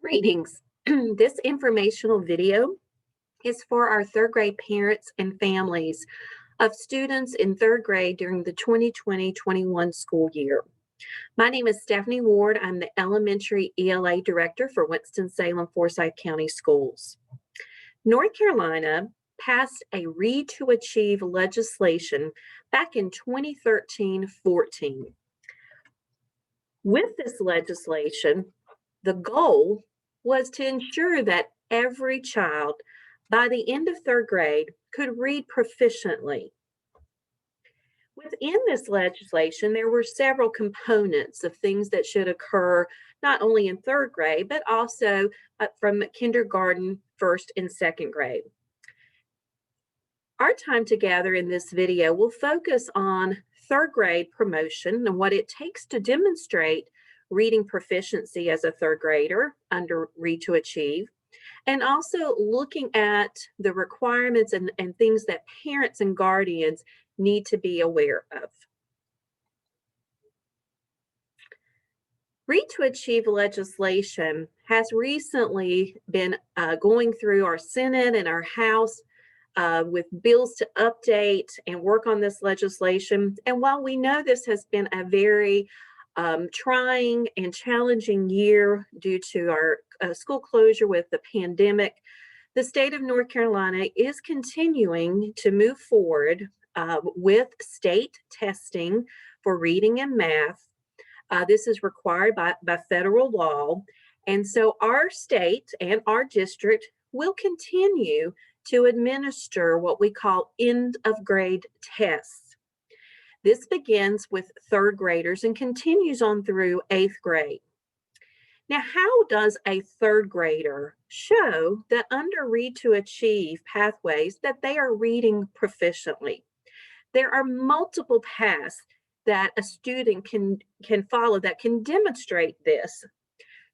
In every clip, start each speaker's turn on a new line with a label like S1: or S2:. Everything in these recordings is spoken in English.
S1: Greetings. This informational video is for our third grade parents and families of students in third grade during the 2020-21 school year. My name is Stephanie Ward. I'm the Elementary ELA Director for Winston-Salem Forsyth County Schools. North Carolina passed a Read to Achieve legislation back in 2013-14. With this legislation, the goal was to ensure that every child by the end of third grade could read proficiently. Within this legislation, there were several components of things that should occur not only in third grade, but also from kindergarten, first, and second grade. Our time together in this video will focus on third grade promotion and what it takes to demonstrate reading proficiency as a third grader under Read to Achieve, and also looking at the requirements and things that parents and guardians need to be aware of. Read to Achieve legislation has recently been going through our Senate and our House with bills to update and work on this legislation. And while we know this has been a very trying and challenging year due to our school closure with the pandemic, the state of North Carolina is continuing to move forward with state testing for reading and math. This is required by federal law. And so our state and our district will continue to administer what we call end of grade tests. This begins with third graders and continues on through eighth grade. Now, how does a third grader show that under Read to Achieve pathways that they are reading proficiently? There are multiple paths that a student can follow that can demonstrate this.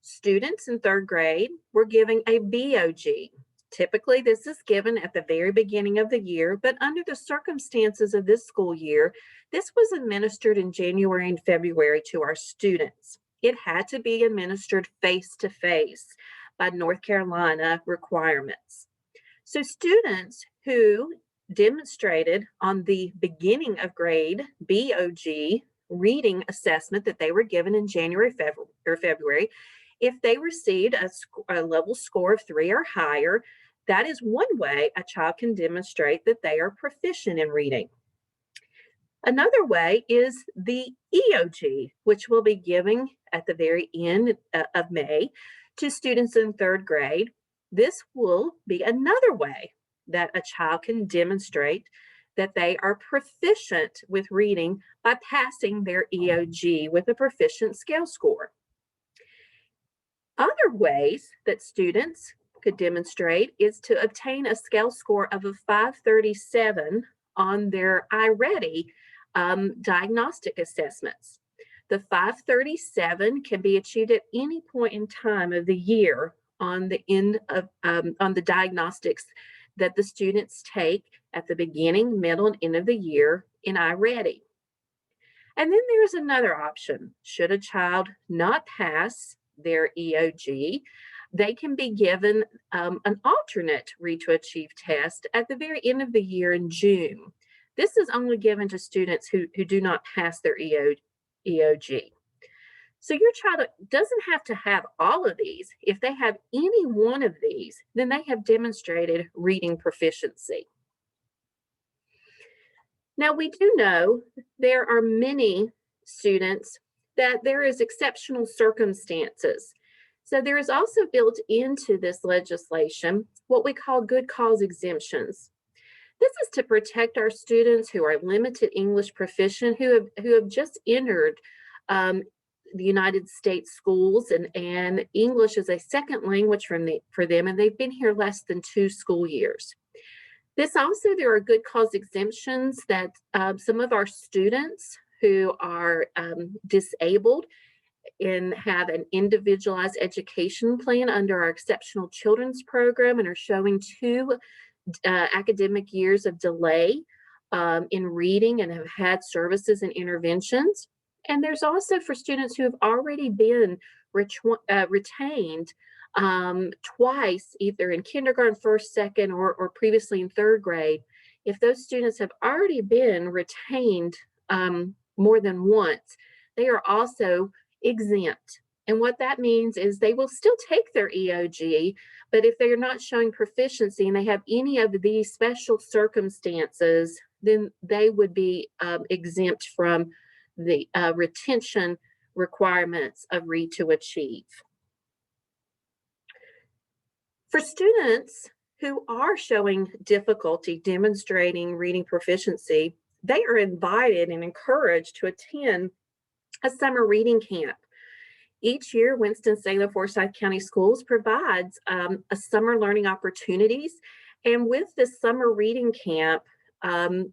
S1: Students in third grade were given a BOG. Typically, this is given at the very beginning of the year, but under the circumstances of this school year, this was administered in January and February to our students. It had to be administered face-to-face by North Carolina requirements. So students who demonstrated on the beginning of grade BOG reading assessment that they were given in January or February, if they received a level score of 3 or higher, that is one way a child can demonstrate that they are proficient in reading. Another way is the EOG, which will be given at the very end of May to students in third grade. This will be another way that a child can demonstrate that they are proficient with reading by passing their EOG with a proficient scale score. Other ways that students could demonstrate is to obtain a scale score of a 537 on their iReady diagnostic assessments. The 537 can be achieved at any point in time of the year on the end of on the diagnostics that the students take at the beginning, middle, and end of the year in iReady. And then there's another option. Should a child not pass their EOG, they can be given an alternate Read to Achieve test at the very end of the year in June. This is only given to students who do not pass their EOG. So your child doesn't have to have all of these. If they have any one of these, then they have demonstrated reading proficiency. Now, we do know there are many students that there is exceptional circumstances. So there is also built into this legislation what we call good cause exemptions. This is to protect our students who are limited English proficient, who have just entered the United States schools, and English is a second language for them, and they've been here less than 2 school years. There are good cause exemptions that some of our students who are disabled and have an individualized education plan under our Exceptional Children's Program and are showing 2 academic years of delay in reading and have had services and interventions. And there's also for students who have already been retained twice, either in kindergarten, first, second, or previously in third grade, if those students have already been retained more than once, they are also exempt. And what that means is they will still take their EOG, but if they are not showing proficiency and they have any of these special circumstances, then they would be exempt from the retention requirements of Read to Achieve. For students who are showing difficulty demonstrating reading proficiency, they are invited and encouraged to attend a summer reading camp. Each year, Winston-Salem Forsyth County Schools provides a summer learning opportunities. And with this summer reading camp,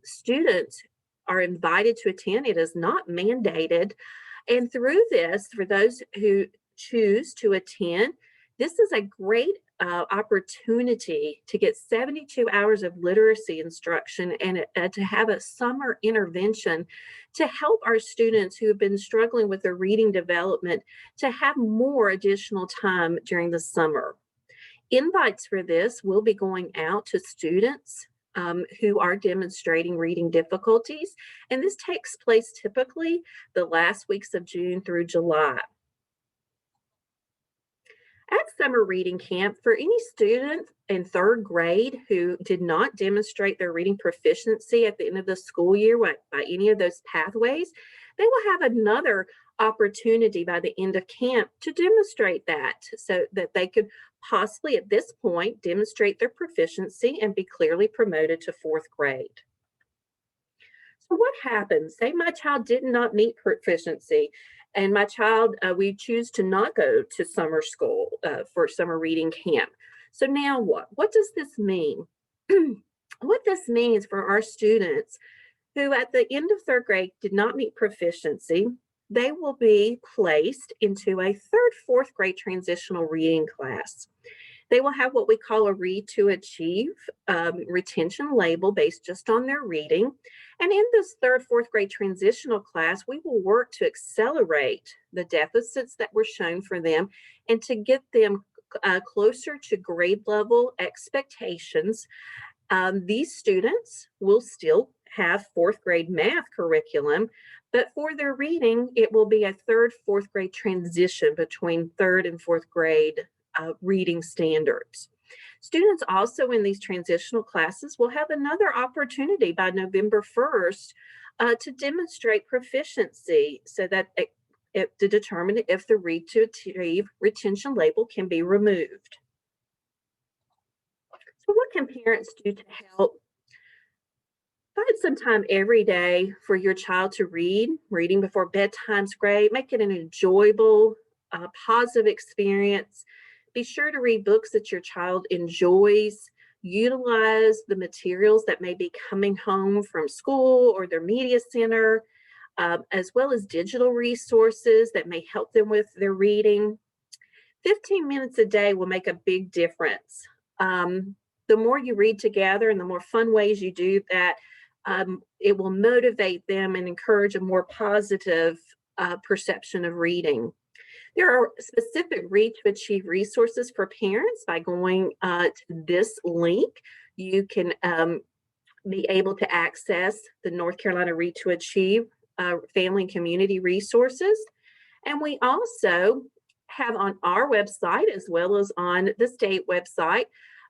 S1: students are invited to attend. It is not mandated. And through this, for those who choose to attend, this is a great opportunity to get 72 hours of literacy instruction and to have a summer intervention to help our students who have been struggling with their reading development to have more additional time during the summer. Invites for this will be going out to students who are demonstrating reading difficulties, and this takes place typically the last weeks of June through July. At summer reading camp, for any student in third grade who did not demonstrate their reading proficiency at the end of the school year by any of those pathways, they will have another opportunity by the end of camp to demonstrate that so that they could possibly at this point demonstrate their proficiency and be clearly promoted to fourth grade. So what happens? Say my child did not meet proficiency and my child, we choose to not go to summer school for summer reading camp. So now what? What does this mean? What this means for our students who at the end of third grade did not meet proficiency, they will be placed into a third, fourth grade transitional reading class. They will have what we call a Read to Achieve retention label based just on their reading. And in this third, fourth grade transitional class, we will work to accelerate the deficits that were shown for them and to get them closer to grade level expectations. These students will still have fourth grade math curriculum, but for their reading, it will be a third, fourth grade transition between third and fourth grade reading standards. Students also in these transitional classes will have another opportunity by November 1st to demonstrate proficiency so that to determine if the Read to Achieve retention label can be removed. So what can parents do to help? Find some time every day for your child to read. Reading before bedtime's great. Make it an enjoyable, positive experience. Be sure to read books that your child enjoys. Utilize the materials that may be coming home from school or their media center, as well as digital resources that may help them with their reading. 15 minutes a day will make a big difference. The more you read together and the more fun ways you do that, it will motivate them and encourage a more positive perception of reading. There are specific Read to Achieve resources for parents by going to this link. You can be able to access the North Carolina Read to Achieve family and community resources. And we also have on our website, as well as on the state website,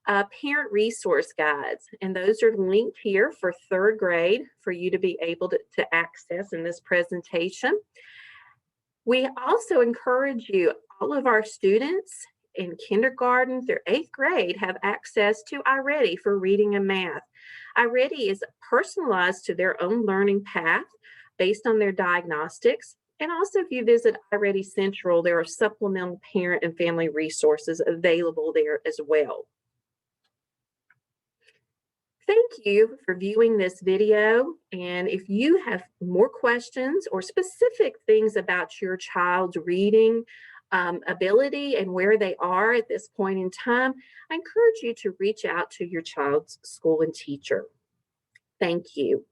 S1: parent resource guides. And those are linked here for third grade for you to be able to access in this presentation. We also encourage you, all of our students in kindergarten through eighth grade have access to iReady for reading and math. iReady is personalized to their own learning path based on their diagnostics. And also, if you visit iReady Central, there are supplemental parent and family resources available there as well. Thank you for viewing this video. And if you have more questions or specific things about your child's reading ability and where they are at this point in time, I encourage you to reach out to your child's school and teacher. Thank you.